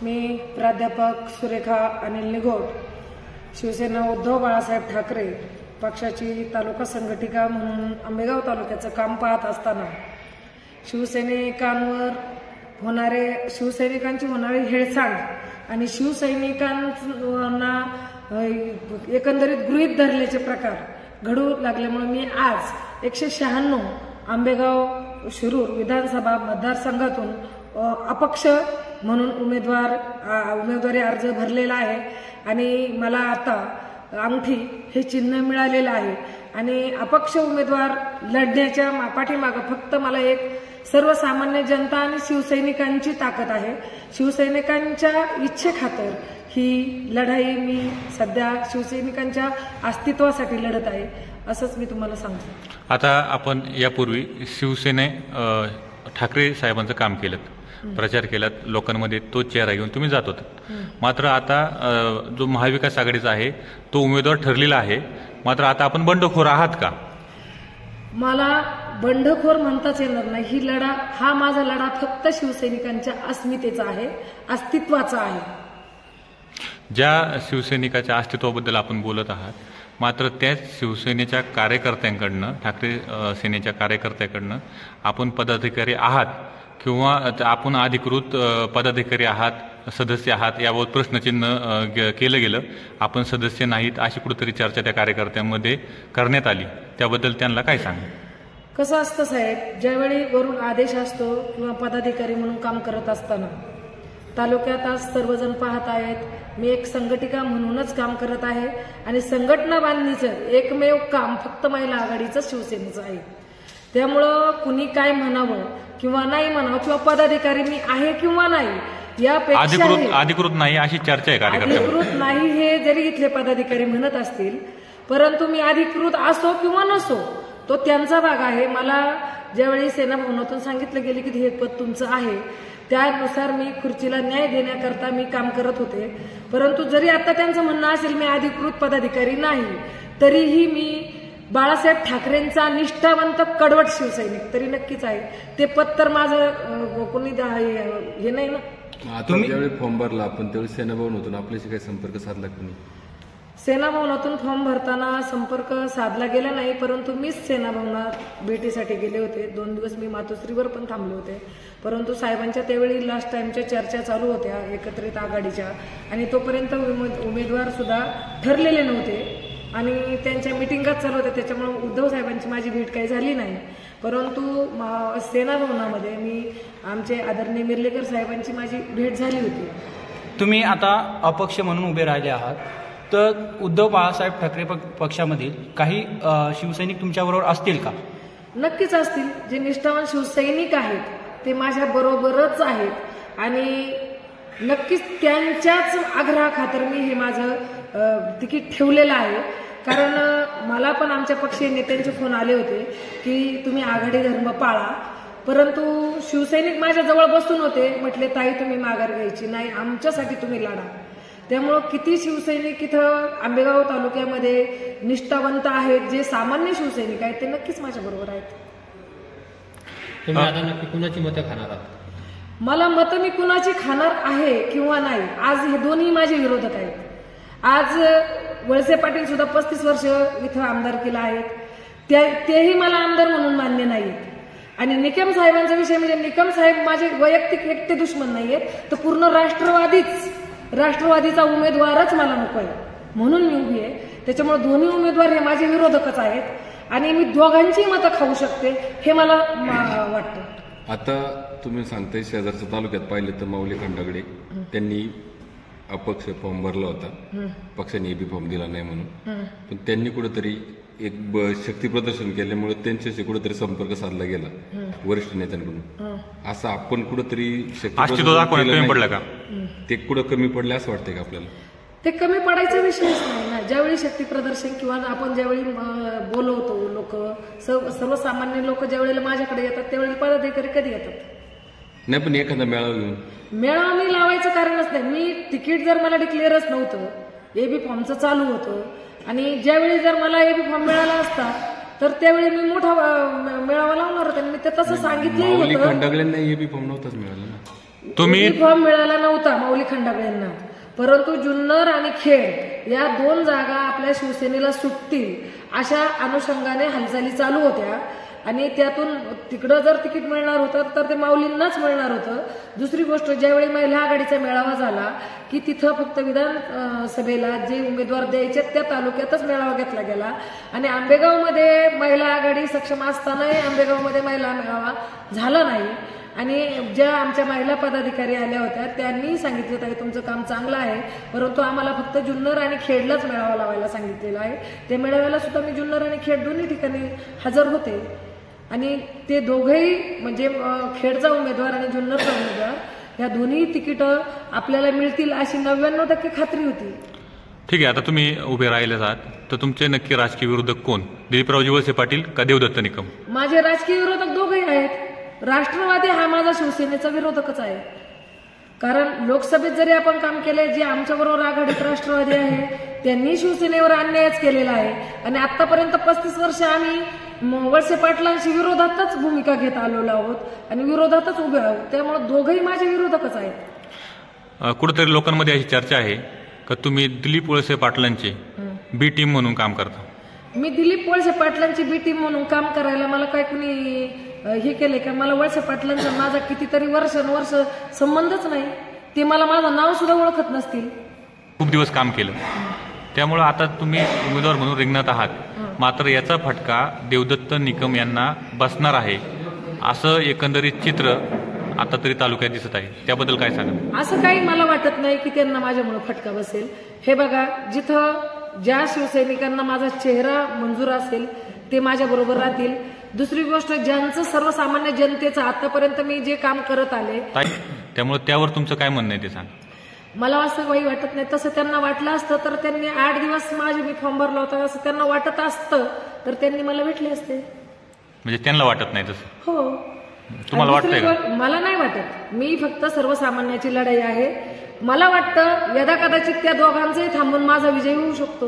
मी प्राध्यापक सुरेखा अनिल निगोड, शिवसेना उद्धव बाळासाहेब ठाकरे पक्षाची तालुका संघटिका म्हणून आंबेगाव तालुक्याचं काम पाहत असताना शिवसैनिकांची होणारी हेळसांड आणि शिवसैनिकांना एकंदरीत गृहीत धरल्याचे प्रकार घडू लागल्यामुळे मी आज 196 आंबेगाव शिरूर विधानसभा मतदारसंघातून अपक्ष म्हणून उमेदवारी अर्ज भरलेला आहे आणि मला आता अंगठी हे चिन्ह मिळालेलं आहे आणि अपक्ष उमेदवार लढण्याच्या पाठीमागे फक्त मला एक सर्वसामान्य जनता आणि शिवसैनिकांची ताकद आहे. शिवसैनिकांच्या इच्छेखातर ही लढाई मी सध्या शिवसैनिकांच्या अस्तित्वासाठी लढत आहे असंच मी तुम्हाला सांगतो. आता आपण यापूर्वी शिवसेने ठाकरे साहेबांचं काम केलं, प्रचार केला, लोकांमध्ये तो चेहरा घेऊन तुम्ही जात होता. मात्र आता जो महाविकास आघाडीचा आहे तो उमेदवार ठरलेला आहे. मात्र आता आपण बंडखोर आहात का? मला बंडखोर म्हणताच येणार नाही. हा माझा लढा फक्त शिवसैनिकांच्या अस्मितेचा आहे, अस्तित्वाचा आहे. ज्या शिवसैनिकाच्या अस्तित्वाबद्दल आपण बोलत आहात, मात्र त्याच शिवसेनेच्या कार्यकर्त्यांकडनं, ठाकरे सेनेच्या कार्यकर्त्याकडनं आपण पदाधिकारी आहात किंवा आपण अधिकृत पदाधिकारी आहात, सदस्य आहात याबाबत प्रश्नचिन्ह केलं गेलं. आपण सदस्य नाहीत अशी कुठेतरी चर्चा त्या कार्यकर्त्यांमध्ये करण्यात आली. त्याबद्दल त्यांना काय सांगा? कसं असतं साहेब, ज्यावेळी वरून आदेश असतो किंवा पदाधिकारी म्हणून काम करत असताना तालुक्यात आज सर्वजण पाहत आहेत. मी एक संघटिका म्हणूनच काम करत आहे आणि संघटना बांधणीचं एकमेव काम फक्त महिला आघाडीचं शिवसेनेचं आहे. त्यामुळं कुणी काय म्हणावं किंवा नाही म्हणावं किंवा पदाधिकारी मी आहे किंवा नाही यापेक्षा अधिकृत नाही अशी चर्चा आहे कार्यकर्त्यांमध्ये. अधिकृत नाही हे जरी इथले पदाधिकारी म्हणत असतील, परंतु मी अधिकृत असो किंवा नसो तो त्यांचा भाग आहे. मला ज्यावेळी सेना भवनातून सांगितलं गेले की हे पद तुमचं आहे, त्यानुसार मी खुर्चीला न्याय देण्याकरता मी काम करत होते. परंतु जरी आता त्यांचं म्हणणं असेल मी अधिकृत पदाधिकारी नाही, तरीही मी बाळासाहेब ठाकरेंचा निष्ठावंत कडवट शिवसैनिक तरी नक्कीच आहे. ते पद तर माझं कोणी हे नाही ना. तुम्ही ज्यावेळी फॉर्म भरला आपण त्यावेळी सेना भवनातून आपल्याशी काही संपर्क साधला कोणी? सेना भवनातून फॉर्म भरताना संपर्क साधला गेला नाही, परंतु मीच सेना भवनात भेटीसाठी गेले होते. 2 दिवस मी मातोश्रीवर पण थांबले होते. परंतु साहेबांच्या त्यावेळी लास्ट टाइमच्या चर्चा चालू होत्या एकत्रित आघाडीच्या आणि तोपर्यंत उमेदवार सुद्धा ठरलेले नव्हते आणि त्यांच्या मिटिंगात चालू होत्या. त्याच्यामुळे उद्धव साहेबांची माझी भेट काही झाली नाही. परंतु सेना भवनामध्ये मी आमचे आदरणीय मिर्लेकर साहेबांची माझी भेट झाली होती. तुम्ही आता अपक्ष म्हणून उभे राहिले आहात, तर उद्धव बाळासाहेब ठाकरे पक्षामधील काही शिवसैनिक तुमच्याबरोबर असतील का? नक्कीच असतील. जे निष्ठावान शिवसैनिक आहेत ते माझ्या बरोबरच आहेत आणि नक्कीच त्यांच्याच आग्रहाखातर मी हे माझं तिकीट ठेवलेलं आहे. कारण मला पण आमच्या पक्षीय नेत्यांचे फोन आले होते की तुम्ही आघाडी धर्म पाळा, परंतु शिवसैनिक माझ्या जवळ बसून होते. म्हटले ताई तुम्ही माघार घ्यायची नाही, आमच्यासाठी तुम्ही लढा. त्यामुळं किती शिवसैनिक इथं आंबेगाव तालुक्यामध्ये निष्ठावंत आहेत, जे सामान्य शिवसैनिक आहेत ते नक्कीच माझ्या बरोबर आहेत. तुम्ही आता नक्की कुणाची मतं खाणार आहात? मला मतं मी कुणाची खाणार आहे किंवा नाही, आज हे दोन्ही माझे विरोधक आहेत. आज वळसे पाटील सुद्धा 35 वर्ष इथं आमदारकीला आहेत, तेही मला आमदार म्हणून मान्य नाहीत. आणि निकम साहेबांचा विषय म्हणजे निकम साहेब माझे वैयक्तिक एकटे दुश्मन नाहीयेत, तर पूर्ण राष्ट्रवादीचा उमेदवारच मला नको आहे म्हणून मी उभी आहे. त्याच्यामुळे दोन्ही उमेदवार हे माझे विरोधकच आहेत आणि मी दोघांची मतं खाऊ शकते हे मला वाटतं. आता तुम्ही सांगताय शेजारच्या तालुक्यात पाहिलं तर माऊली खंडागडे त्यांनी अपक्ष फॉर्म भरला होता, पक्षाने बी फॉर्म दिला नाही म्हणून, पण त्यांनी कुठेतरी एक शक्ती प्रदर्शन केल्यामुळे त्यांच्याशी कुठेतरी संपर्क साधला गेला वरिष्ठ नेत्यांकडून. असं आपण कुठेतरी शक्ती पडलं का? ते कुठं कमी पडलं असं वाटतंय का आपल्याला? ते कमी पडायचा विषयच नाही ना. ज्यावेळी शक्ती प्रदर्शन किंवा आपण ज्यावेळी बोलवतो लोक, सर्वसामान्य लोक ज्यावेळेला माझ्याकडे येतात त्यावेळी पदाधिकारी कधी येतात? नाही, पण एखादा मेळावा घेऊन मेळावा मी लावायचं कारणच नाही. मी तिकीट जर मला डिक्लेअरच नव्हतं, एबी फॉर्मचं चालू होतं आणि ज्यावेळी जर मला एबी फॉर्म मिळाला असता तर त्यावेळी मी मोठा मेळावा लावणार होता. मी ते तसं सांगितलंही होतं. खंडागळ्यांना एबी फॉर्म नव्हताच मिळाला ना. तुम्ही फॉर्म मिळाला नव्हता माऊली खंडागळे यांना, परंतु जुन्नर आणि खेड या 2 जागा आपल्या शिवसेनेला सुटतील अशा अनुषंगाने हालचाली चालू होत्या आणि त्यातून तिकडं जर तिकीट मिळणार होतं तर ते माऊलींनाच मिळणार होतं. दुसरी गोष्ट, ज्यावेळी महिला आघाडीचा मेळावा झाला की तिथं फक्त विधानसभेला जे उमेदवार द्यायचे त्या तालुक्यातच मेळावा घेतला गेला आणि आंबेगावमध्ये महिला आघाडी सक्षम असतानाही आंबेगावमध्ये महिला मेळावा झाला नाही. आणि ज्या आमच्या महिला पदाधिकारी आल्या होत्या त्यांनी सांगितलं होतं की तुमचं काम चांगलं आहे, परंतु आम्हाला फक्त जुन्नर आणि खेडलाच मेळावा लावायला सांगितलेला आहे. त्या मेळाव्याला सुद्धा मी जुन्नर आणि खेड दोन्ही ठिकाणी हजर होते आणि ते दोघंही म्हणजे खेडचा उमेदवार आणि जुन्नरचा उमेदवार या दोन्ही तिकीटं आपल्याला मिळतील अशी 99% खात्री होती. ठीक आहे, आता तुम्ही उभे राहिले आहात तर तुमचे नक्की राजकीय विरोधक कोण? दिलीपरावजी वळसे पाटील का देवदत्त निकम? माझे राजकीय विरोधक दोघंही आहेत. राष्ट्रवादी हा माझा शिवसेनेचा विरोधकच आहे, कारण लोकसभेत जरी आपण काम केलंय, जे आमच्याबरोबर आघाडीत राष्ट्रवादी आहे त्यांनी शिवसेनेवर अन्यायच केलेला आहे आणि आतापर्यंत 35 वर्ष आम्ही वळसे पाटलांशी विरोधातच भूमिका घेत आलेलो आहोत आणि विरोधातच उभे आहोत. त्यामुळे दोघंही माझे विरोधकच आहेत. कुठेतरी लोकांमध्ये अशी चर्चा आहे का तुम्ही दिलीप वळसे पाटलांचे बी टीम म्हणून काम करता? मी दिलीप वळसे पाटलांची बी टीम म्हणून काम करायला मला काय कुणी हे केले का? मला वळसे पाटलांचा माझा कितीतरी वर्ष संबंधच नाही. ते मला माझं नाव सुद्धा ओळखत नसतील. खूप दिवस काम केलं, त्यामुळे आता तुम्ही उमेदवार म्हणून रिंगणात आहात. मात्र याचा फटका देवदत्त निकम यांना बसणार आहे असं एकंदरीत चित्र आता तरी तालुक्यात दिसत आहे. त्याबद्दल काय सांगा? असं काही मला वाटत नाही की त्यांना माझ्यामुळे फटका बसेल. हे बघा, जिथं ज्या शिवसैनिकांना माझा चेहरा मंजूर असेल ते माझ्या बरोबर राहतील. दुसरी गोष्ट, ज्यांचं सर्वसामान्य जनतेचं आतापर्यंत मी जे काम करत आले, त्यामुळे त्यावर तुमचं काय म्हणणं आहे ते सांग. मला असं काही वाटत नाही. तसं त्यांना वाटलं असतं तर त्यांनी 8 दिवस माझे मी फॉर्म भरला होता, असं त्यांना वाटत असतं तर त्यांनी मला भेटले असते. म्हणजे त्यांना वाटत नाही तसं? हो. तुम्हाला वाटतंय का? मला नाही वाटत. मी फक्त सर्वसामान्याची लढाई आहे. मला वाटतं यदा कदाचित त्या दोघांचंही थांबून माझा विजय होऊ शकतो.